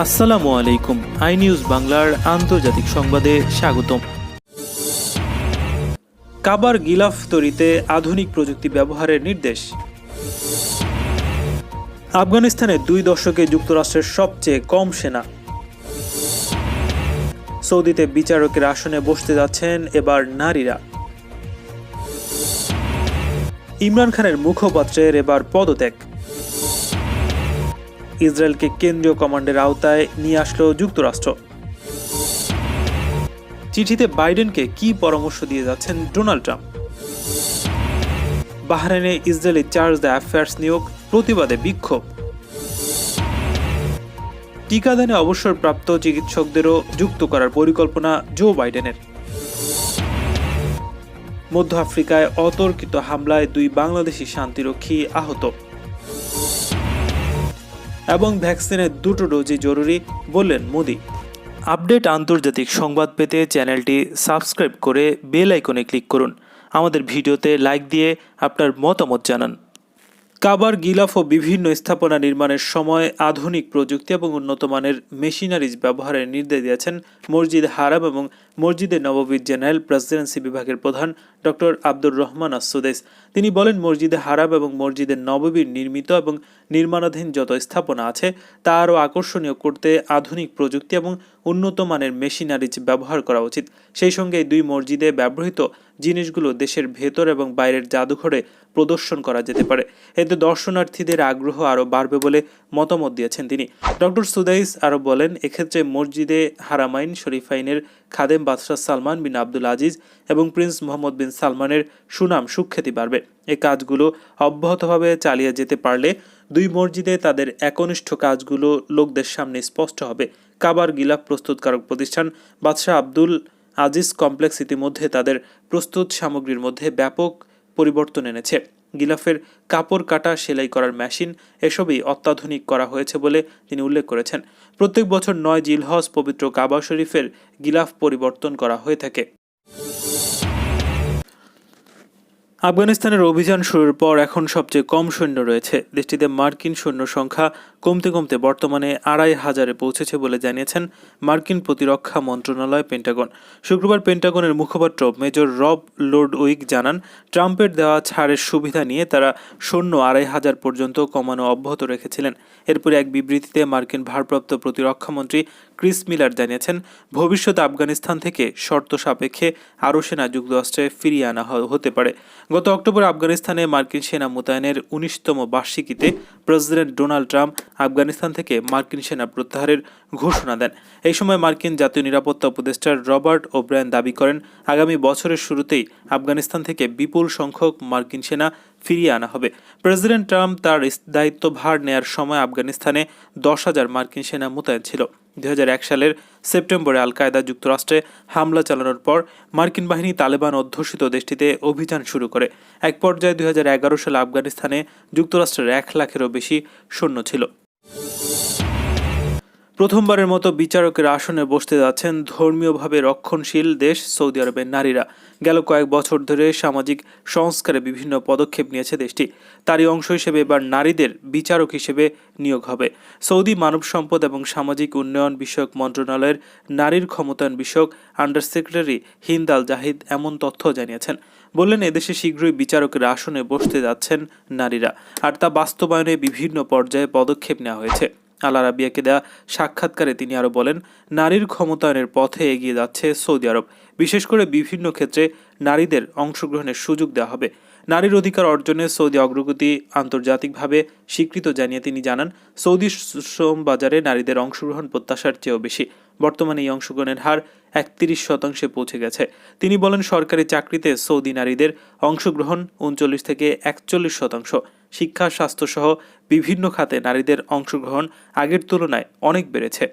আসসালামু আলাইকুম। I news বাংলার আন্তর্জাতিক সংবাদে স্বাগতম। কাবার গিলাফ তৈরিতে আধুনিক প্রযুক্তি ব্যবহারের নির্দেশ। আফগানিস্তানে 2 দশকে যুক্তরাষ্ট্রের সবচেয়ে কম সেনা। সৌদিতে বিচারকের আসনে বসতে যাচ্ছেন এবার নারীরা। ইমরান খানের মুখপাত্রের এবার পদত্যাগ। ইসরায়েলকে কেন্দ্রীয় কমান্ডের আওতায় নিয়ে আসলো যুক্তরাষ্ট্র। চিঠিতে বাইডেনকে কি পরামর্শ দিয়ে যাচ্ছেন ডোনাল্ড ট্রাম্প। বাহরাইনে ইসরায়েলি চার্জ দ্য অ্যাফেয়ার্স নিয়োগ, প্রতিবাদে বিক্ষোভ। টিকাদানে অবসরপ্রাপ্ত চিকিৎসকদেরও যুক্ত করার পরিকল্পনা জো বাইডেনের। মধ্য আফ্রিকায় অতর্কিত হামলায় 2 বাংলাদেশি শান্তিরক্ষী আহত। এবং ভ্যাকসিনের 2টো ডোজই জরুরি বললেন মোদি। আপডেট আন্তর্জাতিক সংবাদ পেতে চ্যানেলটি সাবস্ক্রাইব করে বেল আইকনে ক্লিক করুন। আমাদের ভিডিওতে লাইক দিয়ে আপনার মতামত জানান। কাবার গিলাফ ও বিভিন্ন স্থাপনা নির্মাণের সময় আধুনিক প্রযুক্তি এবং উন্নত মানের মেশিনারিজ ব্যবহারের নির্দেশ দিয়েছেন মসজিদ হারাম এবং মসজিদে নববীর জেনারেল প্রেসিডেন্সি বিভাগের প্রধান ডক্টর আব্দুর রহমান আস-সুদাইস। তিনি বলেন, মসজিদে হারাম এবং মসজিদে নববীর নির্মিত এবং নির্মাণাধীন যত স্থাপনা আছে তা আরও আকর্ষণীয় করতে আধুনিক প্রযুক্তি এবং উন্নত মানের মেশিনারিজ ব্যবহার করা উচিত। সেই সঙ্গে এই 2 মসজিদে ব্যবহৃত জিনিসগুলো দেশের ভেতর এবং বাইরের জাদুঘরে প্রদর্শন করা যেতে পারে। এতে দর্শনার্থীদের আগ্রহ আরও বাড়বে বলে মতামত দিয়েছেন তিনি। ডক্টর সুদাইস আরও বলেন, এক্ষেত্রে মসজিদে হারামাইন শরীফাইনের খাদেম বাদশাহ সালমান বিন আব্দুল আজিজ এবং প্রিন্স মোহাম্মদ বিন সালমানের সুনাম সুখ্যাতি বাড়বে। এই কাজগুলো অব্যাহতভাবে চালিয়ে যেতে পারলে 2 মসজিদে তাদের একনিষ্ঠ কাজগুলো লোকদের সামনে স্পষ্ট হবে। কাবার গিলাফ প্রস্তুতকারক প্রতিষ্ঠান বাদশাহ আব্দুল আজিজ কমপ্লেক্স ইতিমধ্যে তাদের প্রস্তুত সামগ্রীর মধ্যে ব্যাপক পরিবর্তন এনেছে। গিলাফের কাপড় কাটা, সেলাই করার মেশিন এসবই অত্যাধুনিক করা হয়েছে বলে তিনি উল্লেখ করেছেন। প্রত্যেক বছর 9 জিলহজ পবিত্র কাবা শরীফের গিলাফ পরিবর্তন করা হয়ে থাকে। আফগানিস্তানের অভিযান শুরুর পর এখন সবচেয়ে কম সৈন্য রয়েছে। দেশটিতে মার্কিন সৈন্য সংখ্যা কমতে কমতে বর্তমানে 2,500-এ পৌঁছেছে বলে জানিয়েছেন মার্কিন প্রতিরক্ষা মন্ত্রণালয় পেন্টাগন। শুক্রবার পেন্টাগনের মুখপাত্র মেজর রব লোডউইক জানান, ট্রাম্পের দেওয়া ছাড়ের সুবিধা নিয়ে তারা সৈন্য 2,500 পর্যন্ত কমানো অব্যাহত রেখেছিলেন। এরপরে এক বিবৃতিতে মার্কিন ভারপ্রাপ্ত প্রতিরক্ষামন্ত্রী ক্রিস মিলার জানিয়েছেন, ভবিষ্যতে আফগানিস্তান থেকে শর্ত সাপেক্ষে আরও সেনা যুক্তরাষ্ট্রে ফিরিয়ে আনা হতে পারে। গত অক্টোবরে আফগানিস্তানে মার্কিন সেনা মোতায়েনের 19তম বার্ষিকীতে প্রেসিডেন্ট ডোনাল্ড ট্রাম্প আফগানিস্তান থেকে মার্কিন সেনা প্রত্যাহারের ঘোষণা দেন। এই সময় মার্কিন জাতীয় নিরাপত্তা উপদেষ্টা রবার্ট ওব্রায়েন দাবি করেন, আগামী বছরের শুরুতেই আফগানিস্তান থেকে বিপুল সংখ্যক মার্কিন সেনা ফিরিয়ে আনা হবে। প্রেসিডেন্ট ট্রাম্প তার দায়িত্বভার নেয়ার সময় আফগানিস্তানে 10,000 মার্কিন সেনা মোতায়েন ছিল। 2001 সালের সেপ্টেম্বরে আল কায়দা যুক্তরাষ্ট্রে হামলা চালানোর পর মার্কিন বাহিনী তালেবান অধ্যুষিত দেশটিতে অভিযান শুরু করে। এক পর্যায়ে 2011 সালে আফগানিস্তানে যুক্তরাষ্ট্রের 1 লাখেরও বেশি সৈন্য ছিল। প্রথমবারের মতো বিচারকের আসনে বসতে যাচ্ছেন ধর্মীয়ভাবে রক্ষণশীল দেশ সৌদি আরবের নারীরা। গেল কয়েক বছর ধরে সামাজিক সংস্কারে বিভিন্ন পদক্ষেপ নিয়েছে দেশটি। তারই অংশ হিসেবে এবার নারীদের বিচারক হিসেবে নিয়োগ হবে। সৌদি মানব সম্পদ এবং সামাজিক উন্নয়ন বিষয়ক মন্ত্রণালয়ের নারীর ক্ষমতায়ন বিষয়ক আন্ডার সেক্রেটারি হিন্দ আল জাহিদ এমন তথ্য জানিয়েছেন। বললেন, এদেশে শীঘ্রই বিচারকের আসনে বসতে যাচ্ছেন নারীরা, আর তা বাস্তবায়নে বিভিন্ন পর্যায়ে পদক্ষেপ নেওয়া হয়েছে। আল আরাবিয়াকে দেওয়া সাক্ষাৎকারে তিনি আরও বলেন, নারীর ক্ষমতায়নের পথে এগিয়ে যাচ্ছে সৌদি আরব। বিশেষ করে বিভিন্ন ক্ষেত্রে নারীদের অংশগ্রহণের সুযোগ দেওয়া হবে। নারীর অধিকার অর্জনে সৌদি অগ্রগতি আন্তর্জাতিকভাবে স্বীকৃত জানিয়ে তিনি জানান, সৌদি শ্রম বাজারে নারীদের অংশগ্রহণ প্রত্যাশার চেয়েও বেশি। বর্তমানে এই অংশগ্রহণের হার 31% পৌঁছে গেছে। তিনি বলেন, সরকারি চাকরিতে সৌদি নারীদের অংশগ্রহণ 39 থেকে 41%। শিক্ষা, স্বাস্থ্য সহ বিভিন্ন খাতে নারীদের অংশগ্রহণ আগের তুলনায় অনেক বেড়েছে।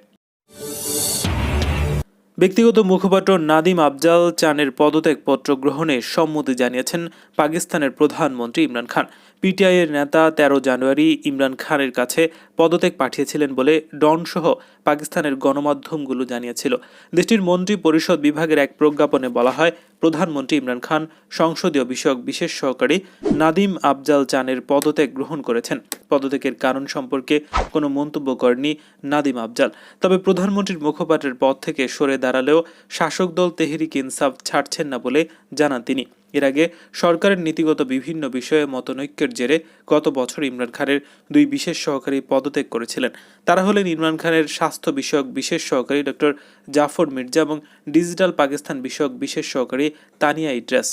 ব্যক্তিগত মুখপাত্র নাদিম আফজাল চানের পদত্যাগপত্র গ্রহণে সম্মতি জানিয়েছেন পাকিস্তানের প্রধানমন্ত্রী ইমরান খান। পিটিআইয়ের নেতা 13 জানুয়ারি ইমরান খানের কাছে পদত্যাগ পাঠিয়েছিলেন বলে ডন সহ পাকিস্তানের গণমাধ্যমগুলো জানিয়েছিল। দেশটির মন্ত্রী পরিষদ বিভাগের এক প্রজ্ঞাপনে বলা হয়, প্রধানমন্ত্রী ইমরান খান সংসদীয় বিষয়ক বিশেষ সহকারী নাদিম আফজাল চানের পদত্যাগ গ্রহণ করেছেন। পদত্যাগের কারণ সম্পর্কে কোনো মন্তব্য করেনি নাদিম আফজাল। তবে প্রধানমন্ত্রীর মুখপাত্রের পদ থেকে সরে দাঁড়ালেও শাসক দল তেহরিক ইনসাফ ছাড়ছেন না বলে জানান তিনি। এর আগে সরকারের নীতিগত বিভিন্ন বিষয়ে মতনৈক্যের জেরে গত বছর ইমরান খানের 2 বিশেষ সহকারী পদত্যাগ করেছিলেন। তারা হলেন ইমরান খানের স্বাস্থ্য বিষয়ক বিশেষ সহকারী ডক্টর জাফর মির্জা এবং ডিজিটাল পাকিস্তান বিষয়ক বিশেষ সহকারী তানিয়া ইদ্রাস।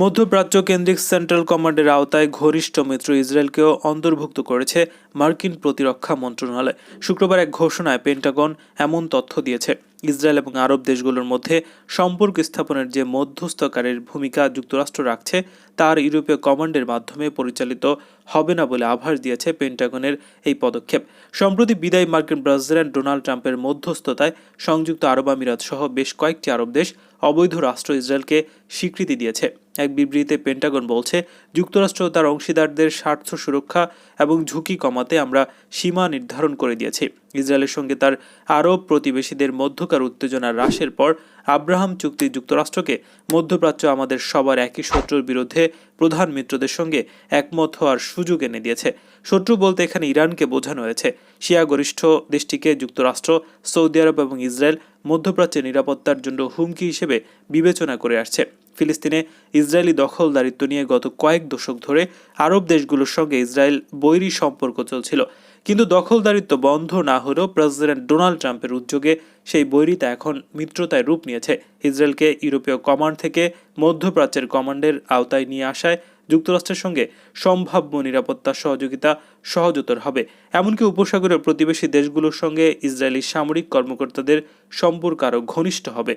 মধ্যপ্রাচ্য কেন্দ্রিক সেন্ট্রাল কমান্ডের আওতায় ঘনিষ্ঠ মিত্র ইসরায়েলকেও অন্তর্ভুক্ত করেছে মার্কিন প্রতিরক্ষা মন্ত্রণালয়। শুক্রবার এক ঘোষণায় পেন্টাগন এমন তথ্য দিয়েছে। ইসরায়েল এবং আরব দেশগুলোর মধ্যে সম্পর্ক স্থাপনের যে মধ্যস্থকারীর ভূমিকা যুক্তরাষ্ট্র রাখছে তার ইউরোপীয় কমান্ডের মাধ্যমে পরিচালিত হবে না বলে আভাস দিয়েছে পেন্টাগনের এই পদক্ষেপ। সম্প্রতি বিদায়ী মার্কিন প্রেসিডেন্ট ডোনাল্ড ট্রাম্পের মধ্যস্থতায় সংযুক্ত আরব আমিরাত সহ বেশ কয়েকটি আরব দেশ অবৈধ রাষ্ট্র ইসরায়েলকে স্বীকৃতি দিয়েছে। এক বিবৃতিতে পেন্টাগন বলছে, যুক্তরাষ্ট্র তার অংশীদারদের স্বার্থ সুরক্ষা এবং ঝুঁকি কমাতে আমরা সীমা নির্ধারণ করে দিয়েছি। ইসরায়েলের সঙ্গে তার আরব প্রতিবেশীদের মধ্যকার উত্তেজনা হ্রাসের পর আব্রাহাম চুক্তি যুক্তরাষ্ট্রকে মধ্যপ্রাচ্য আমাদের সবার একই শত্রুর বিরুদ্ধে প্রধান মিত্রদের সঙ্গে একমত হওয়ার সুযোগ এনে দিয়েছে। শত্রু বলতে এখানে ইরানকে বোঝানো হয়েছে। শিয়া গরিষ্ঠ দেশটিকে যুক্তরাষ্ট্র, সৌদি আরব এবং ইসরায়েল মধ্যপ্রাচ্যের নিরাপত্তার জন্য হুমকি হিসেবে বিবেচনা করে আসছে। ফিলিস্তিনে ইসরায়েলি দখলদারিত্ব নিয়ে গত কয়েক দশক ধরে আরব দেশগুলোর সঙ্গে ইসরায়েল বৈরী সম্পর্ক চলছিল, কিন্তু দখলদারিত্ব বন্ধ না হলেও প্রেসিডেন্ট ডোনাল্ড ট্রাম্পের উদ্যোগে সেই বৈরিতা এখন মিত্রতায় রূপ নিয়েছে। ইসরায়েলকে ইউরোপীয় কমান্ড থেকে মধ্যপ্রাচ্যের কমান্ডের আওতায় নিয়ে আসায় যুক্তরাষ্ট্রের সঙ্গে সম্ভাব্য নিরাপত্তা সহযোগিতা সহজতর হবে। এমনকি উপসাগরীয় প্রতিবেশী দেশগুলোর সঙ্গে ইসরায়েলি সামরিক কর্মকর্তাদের সম্পর্ক আরও ঘনিষ্ঠ হবে।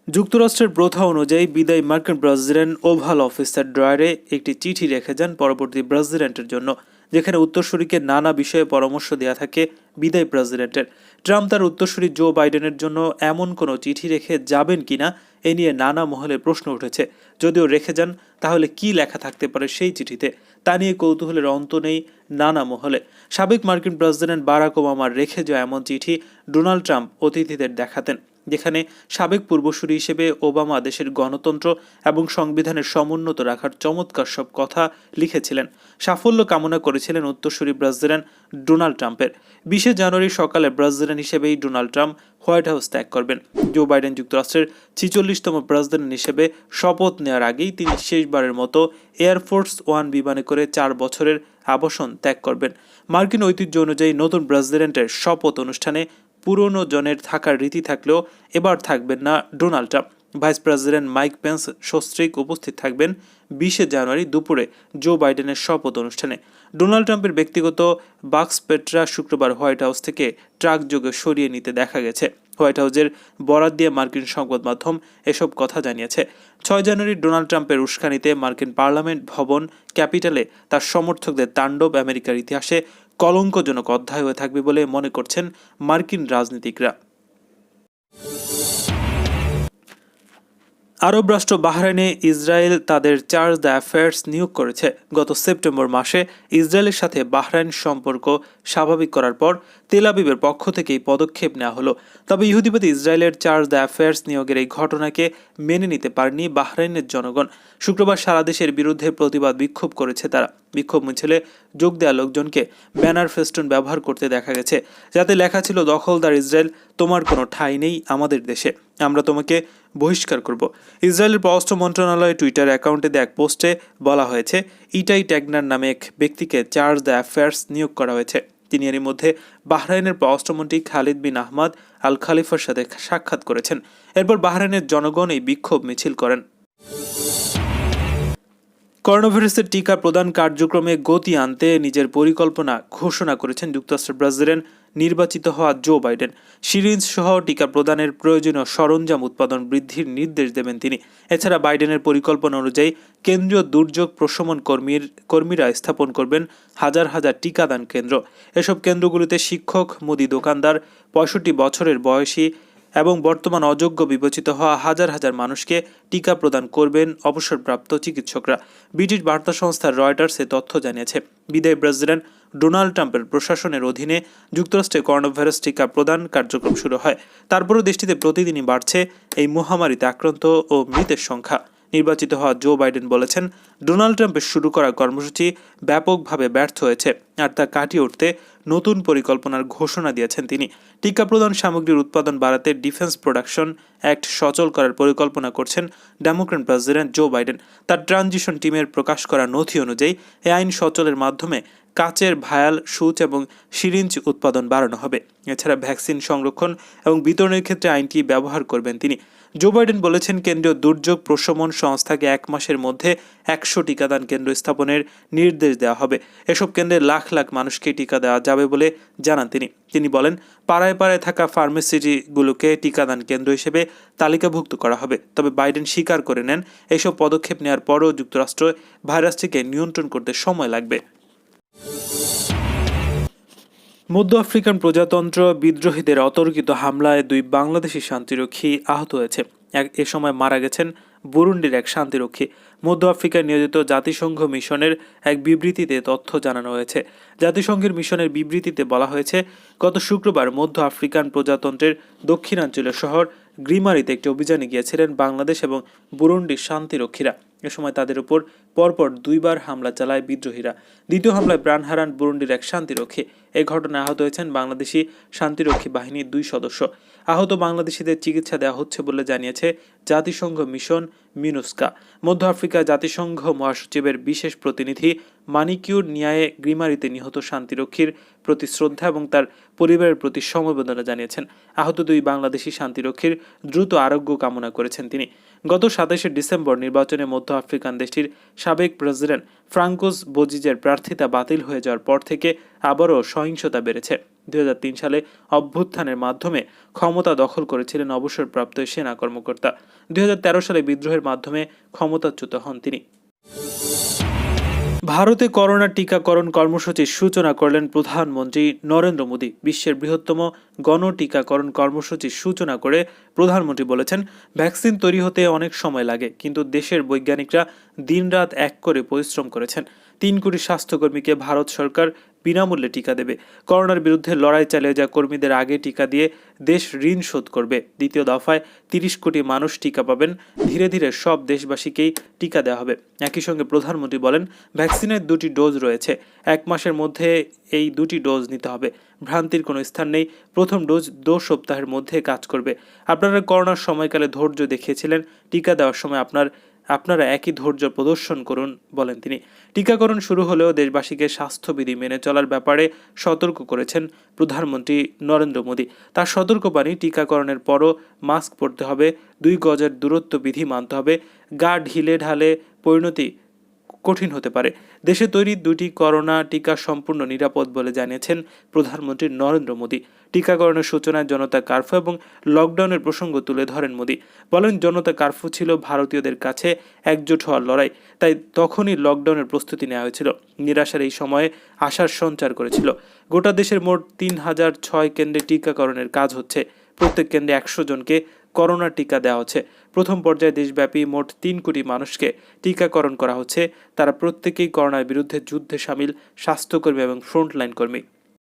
যুক্তরাষ্ট্রের প্রথা অনুযায়ী বিদায়ী মার্কিন প্রেসিডেন্ট ওভাল অফিসের ড্রয়ারে একটি চিঠি রেখে যান পরবর্তী প্রেসিডেন্টের জন্য, যেখানে উত্তরসূরিকে নানা বিষয়ে পরামর্শ দেওয়া থাকে বিদায়ী প্রেসিডেন্টের। ট্রাম্প তার উত্তরসূরি জো বাইডেনের জন্য এমন কোনো চিঠি রেখে যাবেন কিনা এ নিয়ে নানা মহলে প্রশ্ন উঠেছে। যদিও রেখে যান, তাহলে কি লেখা থাকতে পারে সেই চিঠিতে তা নিয়ে কৌতূহলের অন্ত নেই নানা মহলে। সাবেক মার্কিন প্রেসিডেন্ট বারাক ওবামার রেখে যাওয়া এমন চিঠি ডোনাল্ড ট্রাম্প অতিথিদের দেখাতেন, যেখানে সাবেক পূর্বসূরি হিসেবে ওবামা দেশের গণতন্ত্র এবং সংবিধানের সমুন্নত রাখার চমৎকার সব কথা লিখেছিলেন। সাফল্য কামনা করেছিলেন উত্তরসূরি প্রেসিডেন্ট ডোনাল্ড ট্রাম্পের। 20 জানুয়ারি সকালে প্রেসিডেন্ট হিসেবেই ডোনাল্ড ট্রাম্প হোয়াইট হাউস ত্যাগ করবেন। জো বাইডেন যুক্তরাষ্ট্রের 46তম প্রেসিডেন্ট হিসেবে শপথ নেওয়ার আগেই তিনি শেষবারের মতো এয়ারফোর্স 1 বিমানে করে 4 বছরের আবাসন ত্যাগ করবেন। মার্কিন ঐতিহ্য অনুযায়ী নতুন প্রেসিডেন্টের শপথ অনুষ্ঠানে পুরনো জনের থাকার রীতি থাকলেও এবার থাকবেন না Donald Trump. Vice president Mike Pence সস্ত্রীক উপস্থিত থাকবেন 20 জানুয়ারি দুপুরে জো বাইডেনের শপথ অনুষ্ঠানে। ডোনাল্ড ট্রাম্পের ব্যক্তিগত বাক্স পেট্রা শুক্রবার হোয়াইট হাউস থেকে ট্রাকযোগে সরিয়ে নিতে দেখা গেছে। হোয়াইট হাউসের বরাত দিয়ে মার্কিন সংবাদ মাধ্যম এসব কথা জানিয়েছে। 6 জানুয়ারি ডোনাল্ড ট্রাম্পের উস্কানিতে মার্কিন পার্লামেন্ট ভবন ক্যাপিটালে তার সমর্থকদের তাণ্ডব আমেরিকার ইতিহাসে কলঙ্কজনক অধ্যায় হয়ে থাকবে বলে মনে করছেন মার্কিন রাজনীতিকরা। আরব রাষ্ট্র বাহরাইনে ইসরায়েল তাদের চার্জ দ্য অ্যাফেয়ার্স নিয়োগ করেছে। গত সেপ্টেম্বর মাসে ইসরায়েলের সাথে বাহরাইন সম্পর্ক স্বাভাবিক করার পর তেল আবিবের পক্ষ থেকে এই পদক্ষেপ নেওয়া হলো। তবে ইহুদিবাদী ইসরায়েলের চার্জ দ্য অ্যাফেয়ার্স নিয়োগের এই ঘটনাকে মেনে নিতে পারেনি বাহরাইনের জনগণ। শুক্রবার সারা দেশের বিরুদ্ধে প্রতিবাদ বিক্ষোভ করেছে তারা। বিক্ষোভ মিছিলে যোগ দেওয়া লোকজনকে ব্যানার ফেস্টুন ব্যবহার করতে দেখা গেছে, যাতে লেখা ছিল, দখলদার ইসরায়েল, তোমার কোনো ঠাঁই নেই আমাদের দেশে, আমরা তোমাকে বহিষ্কার করব। ইসরায়েলের পররাষ্ট্র মন্ত্রণালয়ের টুইটার অ্যাকাউন্টে দেওয়া এক পোস্টে বলা হয়েছে, ইটাই ট্যাগনার নামে এক ব্যক্তিকে চার্জ দ্য অ্যাফেয়ার্স নিয়োগ করা হয়েছে। তিনি এরই মধ্যে বাহরাইনের পররাষ্ট্রমন্ত্রী খালিদ বিন আহমদ আল খালিফার সাথে সাক্ষাৎ করেছেন। এরপর বাহরাইনের জনগণ এই বিক্ষোভ মিছিল করেন। করোনাভাইরাসের টিকা প্রদান কার্যক্রমে গতি আনতে নিজের পরিকল্পনা ঘোষণা করেছেন যুক্তরাষ্ট্রের প্রেসিডেন্ট নির্বাচিত হওয়া জো বাইডেন। সিরিঞ্জ সহ টিকা প্রদানের প্রয়োজনীয় সরঞ্জাম উৎপাদন বৃদ্ধির নির্দেশ দেবেন তিনি। এছাড়া বাইডেনের পরিকল্পনা অনুযায়ী কেন্দ্রীয় দুর্যোগ প্রশমন কর্মীরা স্থাপন করবেন হাজার হাজার টিকাদান কেন্দ্র। এসব কেন্দ্রগুলিতে শিক্ষক, মুদি দোকানদার, 65 বছরের বয়সী এবং বর্তমান অযোগ্য বিবেচিত হওয়া হাজার হাজার মানুষকে টিকা প্রদান করবেন অবসরপ্রাপ্ত চিকিৎসকরা। ব্রিটিশ বার্তা সংস্থা রয়টার্স এ তথ্য জানিয়েছে। বিদায়ী প্রেসিডেন্ট ডোনাল্ড ট্রাম্পের প্রশাসনের অধীনে যুক্তরাষ্ট্রে করোনাভাইরাস টিকা প্রদান কার্যক্রম শুরু হয়। তারপরও দেশটিতে প্রতিদিনই বাড়ছে এই মহামারীতে আক্রান্ত ও মৃতের সংখ্যা। নির্বাচিত হওয়া জো বাইডেন বলেছেন, ডোনাল্ড ট্রাম্পের শুরু করা কর্মসূচি ব্যাপকভাবে ব্যর্থ হয়েছে আর তা কাটিয়ে উঠতে নতুন পরিকল্পনার ঘোষণা দিয়েছেন তিনি। টিকা প্রদান সামগ্রীর উৎপাদন বাড়াতে ডিফেন্স প্রোডাকশন অ্যাক্ট সচল করার পরিকল্পনা করছেন ডেমোক্র্যাট প্রেসিডেন্ট জো বাইডেন। তার ট্রানজিশন টিমের প্রকাশ করা নথি অনুযায়ী এই আইন সচলের মাধ্যমে কাচের ভায়াল, সূচ এবং সিরিঞ্জ উৎপাদন বাড়ানো হবে। এছাড়া ভ্যাকসিন সংরক্ষণ এবং বিতরণের ক্ষেত্রে আইনটি ব্যবহার করবেন তিনি। জো বাইডেন বলেছেন, কেন্দ্রীয় দুর্যোগ প্রশমন সংস্থাকে 1 মাসের মধ্যে 100 টিকাদান কেন্দ্র স্থাপনের নির্দেশ দেওয়া হবে। এসব কেন্দ্রে লাখ লাখ মানুষকে টিকা দেওয়া যাবে বলে জানান তিনি বলেন, পাড়ায় পাড়ায় থাকা ফার্মেসিগুলোকে টিকাদান কেন্দ্র হিসেবে তালিকাভুক্ত করা হবে। তবে বাইডেন স্বীকার করে নেন, এইসব পদক্ষেপ নেওয়ার পরও যুক্তরাষ্ট্র ভাইরাসটিকে নিয়ন্ত্রণ করতে সময় লাগবে। মধ্য আফ্রিকান প্রজাতন্ত্র বিদ্রোহীদের অতর্কিত হামলায় 2 বাংলাদেশি শান্তিরক্ষী আহত হয়েছে। এ সময় মারা গেছেন বুরুন্ডির এক শান্তিরক্ষী। মধ্য আফ্রিকায় নিয়োজিত জাতিসংঘ মিশনের এক বিবৃতিতে তথ্য জানানো হয়েছে। জাতিসংঘের মিশনের বিবৃতিতে বলা হয়েছে, গত শুক্রবার মধ্য আফ্রিকান প্রজাতন্ত্রের দক্ষিণাঞ্চলীয় শহর গ্রিমারিতে একটি অভিযানে গিয়েছিলেন বাংলাদেশ এবং বুরুন্ডির শান্তিরক্ষীরা। এ সময় তাদের উপর পরপর 2 বার হামলা চালায় বিদ্রোহীরা। দ্বিতীয় হামলায় প্রাণ হারান বুরুন্ডির এক শান্তিরক্ষী। এই ঘটনায় আহত হয়েছেন বাংলাদেশি শান্তিরক্ষী বাহিনীর 2 সদস্য। আহত বাংলাদেশিদের চিকিৎসা দেওয়া হচ্ছে বলে জানিয়েছে জাতিসংঘ মিশন মিনুস্কা। মধ্য আফ্রিকা জাতিসংঘ মহাসচিবের বিশেষ প্রতিনিধি মানিকিউর নিয়ায়ে গ্রিমারিতে নিহত শান্তিরক্ষীর প্রতি শ্রদ্ধা এবং তার পরিবারের প্রতি সমবেদনা জানিয়েছেন। আহত 2 বাংলাদেশি শান্তিরক্ষীর দ্রুত আরোগ্য কামনা করেছেন তিনি। গত 27শে ডিসেম্বর নির্বাচনে মধ্য আফ্রিকান দেশটির সাবেক প্রেসিডেন্ট ফ্রাঙ্কোস বোজিজের প্রার্থিতা বাতিল হয়ে যাওয়ার পর থেকে আবারও সহিংসতা বেড়েছে। 2003 সালে অভ্যুত্থানের মাধ্যমে ক্ষমতা দখল করেছিলেন অবসরপ্রাপ্ত সেনা কর্মকর্তা। 2013 সালে বিদ্রোহের মাধ্যমে ক্ষমতাচ্যুত হন তিনি। ভারতে করোনা টিকাকরণ কর্মসূচির সূচনা করলেন প্রধানমন্ত্রী নরেন্দ্র মোদী। বিশ্বের বৃহত্তম গণটিকাকরণ কর্মসূচির সূচনা করে প্রধানমন্ত্রী বলেছেন, ভ্যাকসিন তৈরি হতে অনেক সময় লাগে, কিন্তু দেশের বৈজ্ঞানিকরা দিনরাত এক করে পরিশ্রম করেছেন। 3 কোটি স্বাস্থ্যকর্মীকে ভারত সরকার বিনামূল্যে টিকা দেবে। করোনার বিরুদ্ধে লড়াই চালিয়ে যাওয়া কর্মীদের আগে টিকা দিয়ে দেশ ঋণ শোধ করবে। দ্বিতীয় দফায় 30 কোটি মানুষ টিকা পাবেন। ধীরে ধীরে সব দেশবাসীকেই টিকা দেওয়া হবে। একই সঙ্গে প্রধানমন্ত্রী বলেন, ভ্যাকসিনের 2টি ডোজ রয়েছে। 1 মাসের মধ্যে এই 2টি ডোজ নিতে হবে। ভ্রান্তির কোনো স্থান নেই। প্রথম ডোজ 2 সপ্তাহের মধ্যে কাজ করবে। আপনারা করোনার সময়কালে ধৈর্য দেখিয়েছিলেন, টিকা দেওয়ার সময় আপনারা একই ধৈর্য প্রদর্শন করুন, বলেন তিনি। টিকাকরণ শুরু হলেও দেশবাসীকে স্বাস্থ্যবিধি মেনে চলার ব্যাপারে সতর্ক করেছেন প্রধানমন্ত্রী নরেন্দ্র মোদী। তার সতর্কবাণী, টিকাকরণের পরও মাস্ক পরতে হবে, 2 গজের দূরত্ব বিধি মানতে হবে, গা ঢিলে ঢালে পরিণতি কঠিন হতে পারে। দেশে তৈরি 2টি করোনা টিকা সম্পূর্ণ নিরাপদ বলে জানিয়েছেন প্রধানমন্ত্রী নরেন্দ্র মোদী। টিকাকরণের সূচনায় জনতা কারফিউ এবং লকডাউনের প্রসঙ্গ তুলে ধরেন মোদী। বলেন, জনতা কারফিউ ছিল ভারতীয়দের কাছে একজোট হওয়ার লড়াই, তাই তখনই লকডাউনের প্রস্তুতি নেওয়া হয়েছিল। নিরাশার এই সময়ে আশার সঞ্চার করেছিল। গোটা দেশের মোট 3006 কেন্দ্রে টিকাকরণের কাজ হচ্ছে। প্রত্যেক কেন্দ্রে 100 জনকে করোনা টিকা দেওয়া হচ্ছে। প্রথম পর্যায়ে দেশব্যাপী মোট 3 কোটি মানুষকে টিকাকরণ করা হচ্ছে। তারা প্রত্যেকেই করোনার বিরুদ্ধে যুদ্ধে সামিল স্বাস্থ্যকর্মী এবং ফ্রন্টলাইন কর্মী।